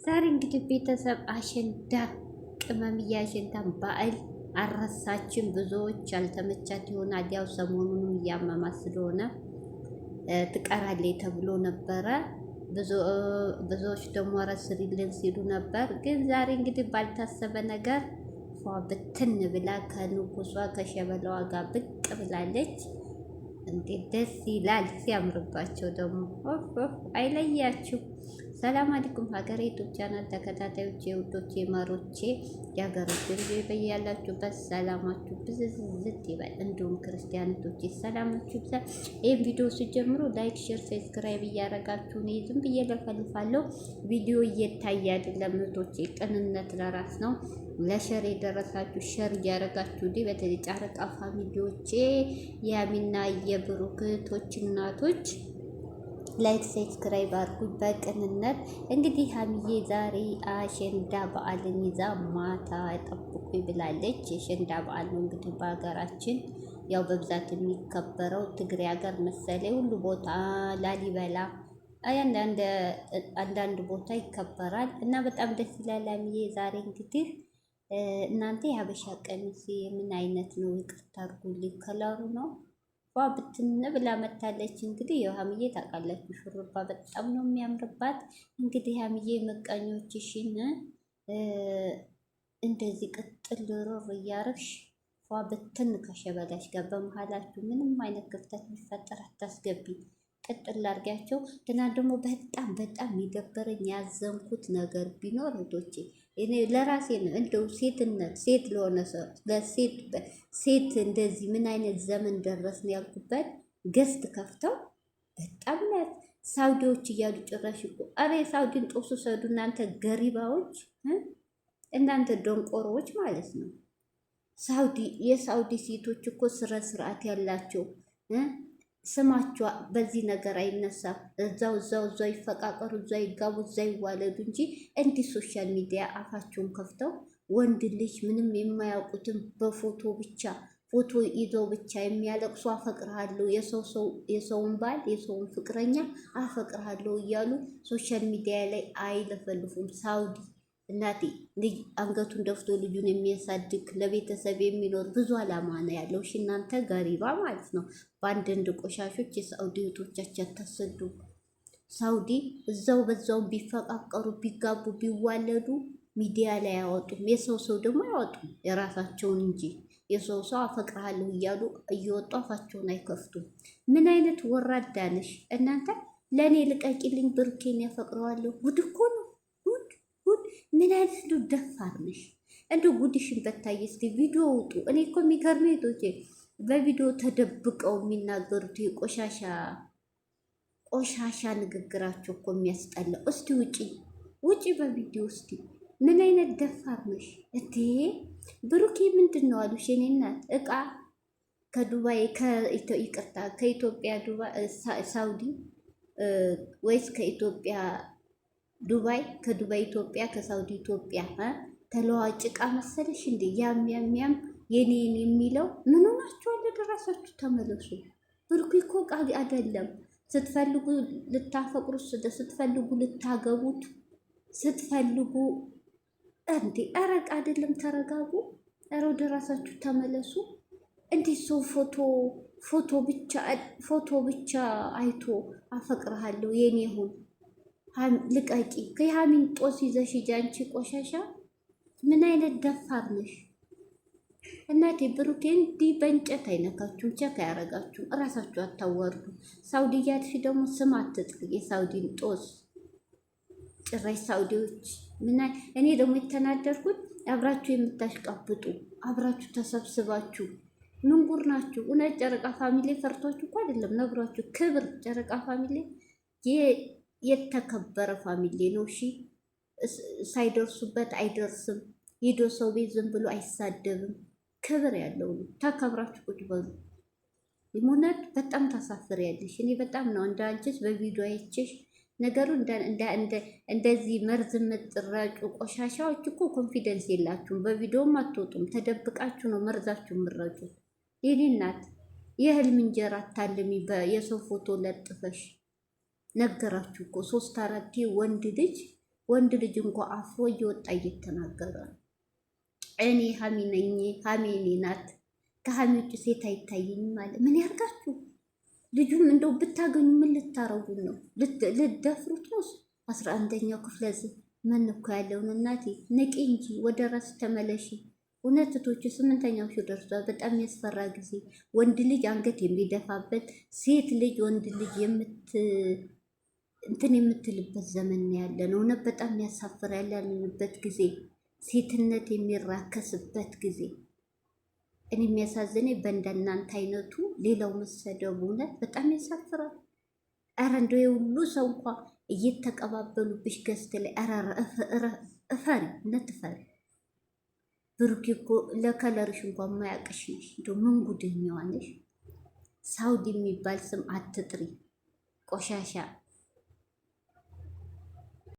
ዛሬ እንግዲህ ቤተሰብ አሸንዳ ቅመምዬ አሸንዳን በዓል አረሳችን። ብዙዎች ያልተመቻት ይሆናል። ያው ሰሞኑንም እያመማት ስለሆነ ትቀራለች ተብሎ ነበረ። ብዙዎች ደግሞ ረስሪልን ሲሉ ነበር። ግን ዛሬ እንግዲህ ባልታሰበ ነገር ብትን ብላ ከንጉሷ ከሸበላዋ ጋር ብቅ ብላለች። እንዴት ደስ ይላል! ሲያምርባቸው ደግሞ አይለያችሁ። ሰላም አለይኩም ሀገሬ ዩቱብ ቻናል ተከታታዮቼ፣ ውዶቼ፣ ማሮቼ፣ የሀገሮች ልጆች በያላችሁበት ሰላማችሁ ብዝዝት ይበል። እንዲሁም ክርስቲያኖቼ ሰላማችሁ ይብዛ። ይህን ቪዲዮ ሲጀምሩ ላይክ፣ ሼር፣ ሰብስክራይብ እያደረጋችሁ እኔ ዝም ብዬ ለፈልፋለሁ። ቪዲዮ እየታየ አይደለም እህቶቼ፣ ቅንነት ለራስ ነው። ለሸር የደረሳችሁ ሸር እያደረጋችሁ ዲ በተለይ ጨረቃ ፋሚሊዎቼ የአሚና የብሩክ እህቶች እናቶች ላይክ ሰብስክራይብ አድርጉ። በቅንነት እንግዲህ ሀሚዬ ዛሬ አሸንዳ በዓልን ይዛ ማታ ጠብቁኝ ብላለች። የአሸንዳ በዓል ነው እንግዲህ በሀገራችን ያው በብዛት የሚከበረው ትግሬ ሀገር መሰለኝ ሁሉ ቦታ ላሊበላ አንዳንድ ቦታ ይከበራል እና በጣም ደስ ይላል። ሀሚዬ ዛሬ እንግዲህ እናንተ የሀበሻ ቀሚስ ምን አይነት ነው? ይቅርታ አድርጉልኝ ከለሩ ነው ብትን ብላ መታለች። እንግዲህ ያው ሀሚዬ ታውቃላችሁ ሹሩባ በጣም ነው የሚያምርባት። እንግዲህ ሀሚዬ መቃኞችሽን እንደዚህ ቅጥል ሮር እያረግሽ ብትን ከሸበላሽ ጋር በመሀላችሁ ምንም አይነት ክፍተት ሊፈጠር አታስገቢ። ቅጥል ላርጊያቸው። ትናንት ደግሞ በጣም የደበረኝ ያዘንኩት ነገር ቢኖር እህቶቼ እኔ ለራሴ ነው እንደው ሴት ለሆነ ሰው ሴት እንደዚህ ምን አይነት ዘመን ደረስን ያልኩበት ገስት ከፍተው በጣም ነው ሳውዲዎች እያሉ ጭራሽ እኮ አሬ ሳውዲን ጦሱ ሰዱ እናንተ ገሪባዎች፣ እናንተ ደንቆሮዎች ማለት ነው። የሳውዲ ሴቶች እኮ ስርዓት ያላቸው ስማቸው በዚህ ነገር አይነሳም። እዛው ይፈቃቀሩ፣ እዛው ይጋቡ፣ እዛው ይዋለዱ እንጂ እንዲህ ሶሻል ሚዲያ አፋቸውን ከፍተው ወንድ ልጅ ምንም የማያውቁትን በፎቶ ብቻ ፎቶ ይዘው ብቻ የሚያለቅሱ አፈቅርሃለሁ፣ የሰውን ባል የሰውን ፍቅረኛ አፈቅርሃለሁ እያሉ ሶሻል ሚዲያ ላይ አይለፈልፉም። ሳውዲ እናቴ ልጅ አንገቱን ደፍቶ ልጁን የሚያሳድግ ለቤተሰብ የሚኖር ብዙ አላማ ነው ያለው። እሺ እናንተ ገሪባ ማለት ነው። በአንዳንድ ቆሻሾች የሳውዲ እህቶቻችን ተሰዱ። ሳውዲ እዛው በዛው ቢፈቃቀሩ ቢጋቡ ቢዋለዱ ሚዲያ ላይ አያወጡም። የሰው ሰው ደግሞ አያወጡም የራሳቸውን እንጂ የሰው ሰው አፈቅርሃለሁ እያሉ እየወጡ አፋቸውን አይከፍቱም። ምን አይነት ወራዳ ነሽ እናንተ! ለእኔ ልቀቂልኝ ብሩኬን ያፈቅረዋለሁ። ጉድ እኮ ነው። ምን አይነት ነው ደፋር ነሽ! እንደ ጉድሽን በታየ እስቲ ቪዲዮ ውጡ። እኔ እኮ የሚገርመኝ እህቶቼ በቪዲዮ ተደብቀው የሚናገሩት ቆሻሻ ንግግራቸው እኮ የሚያስጠላው። እስቲ ውጪ በቪዲዮ እስቲ። ምን አይነት ደፋር ነሽ እቴ! ብሩኬ ምንድን ነው አሉሽ? የኔ እናት እቃ ከዱባይ ይቅርታ ከኢትዮጵያ ሳውዲ ወይስ ከኢትዮጵያ ዱባይ፣ ከዱባይ ኢትዮጵያ፣ ከሳውዲ ኢትዮጵያ ተለዋጭ እቃ መሰለሽ እንዴ? ያም የኔን የሚለው ምን ሆናችኋል? ለራሳችሁ ተመለሱ። ብሩኬ እኮ እቃ አይደለም። ስትፈልጉ ልታፈቅሩት፣ ስትፈልጉ ልታገቡት፣ ስትፈልጉ እንዴ ኧረ እቃ አይደለም። ተረጋጉ። ኧረ ወደ ራሳችሁ ተመለሱ። እንዴት ሰው ፎቶ ብቻ አይቶ አፈቅርሃለሁ የኔ ሁን ልቀቂ ከሃሚን ጦስ ይዘሽ ሂጂ አንቺ ቆሻሻ! ምን አይነት ደፋር ነሽ እናቴ! ብሩኬ እንዲህ በእንጨት አይነካችሁም፣ ቸክ አያረጋችሁም። እራሳችሁ አታዋርዱ። ሳውዲ እያልሽ ደግሞ ስም አትጥሪ። የሳውዲን ጦስ ጭራሽ ሳውዲዎች እኔ ደግሞ የተናደርኩት አብራችሁ የምታሽቃብጡ አብራችሁ ተሰብስባችሁ ምን ጉር ናችሁ? እውነት ጨረቃ ፋሚሊ ፈርቷችሁ እኮ አይደለም ነግሯችሁ። ክብር ጨረቃ ፋሚሊ የተከበረ ፋሚሊ ነው። እሺ ሳይደርሱበት አይደርስም። ሄዶ ሰው ቤት ዝም ብሎ አይሳደብም። ክብር ያለው ነው። ተከብራችሁ ቁጭ በሉ። ሊሞናድ በጣም ታሳፍሪያለሽ። እኔ በጣም ነው እንዳንቺስ በቪዲዮ አይቼሽ ነገሩ እንደዚህ መርዝ የምትረጩ ቆሻሻዎች እኮ ኮንፊደንስ የላችሁም። በቪዲዮም አትወጡም። ተደብቃችሁ ነው መርዛችሁ የምትረጩት። የኔ እናት የህልም እንጀራ አታልሚ የሰው ፎቶ ለጥፈሽ ነገራችሁ እኮ 3-4 ወንድ ልጅ ወንድ ልጅ እንኳ አፍሮ እየወጣ እየተናገረ ነው። እኔ ሀሚ ነኝ፣ ሀሚ እኔ ናት፣ ከሀሚ ውጭ ሴት አይታየኝም አለ። ምን ያርጋችሁ? ልጁም እንደው ብታገኙ ምን ልታረጉን ነው? ልደፍሩት ነው? 11ኛው ክፍለ ዘመን እኮ ያለውን እናቴ ንቂ እንጂ ወደ ራስ ተመለሺ። እውነትቶቹ 8ኛው ሺህ ደርሷል። በጣም ያስፈራ ጊዜ፣ ወንድ ልጅ አንገት የሚደፋበት፣ ሴት ልጅ ወንድ ልጅ እንትን የምትልበት ዘመን ያለ ነው። እውነት በጣም ያሳፍር ያለንበት ጊዜ፣ ሴትነት የሚራከስበት ጊዜ። እኔ የሚያሳዝነኝ በእንደናንተ አይነቱ ሌላው መሰደቡ እውነት በጣም ያሳፍራል። ኧረ እንደው የሁሉ ሰው እንኳ እየተቀባበሉብሽ ገዝት ላይ እፈሪ፣ እውነት እፈሪ። ብሩኬ እኮ ለከለርሽ እንኳን ማያቅሽ ነሽ። እንደው ምን ጉድኛዋ ነሽ? ሳውዲ የሚባል ስም አትጥሪ ቆሻሻ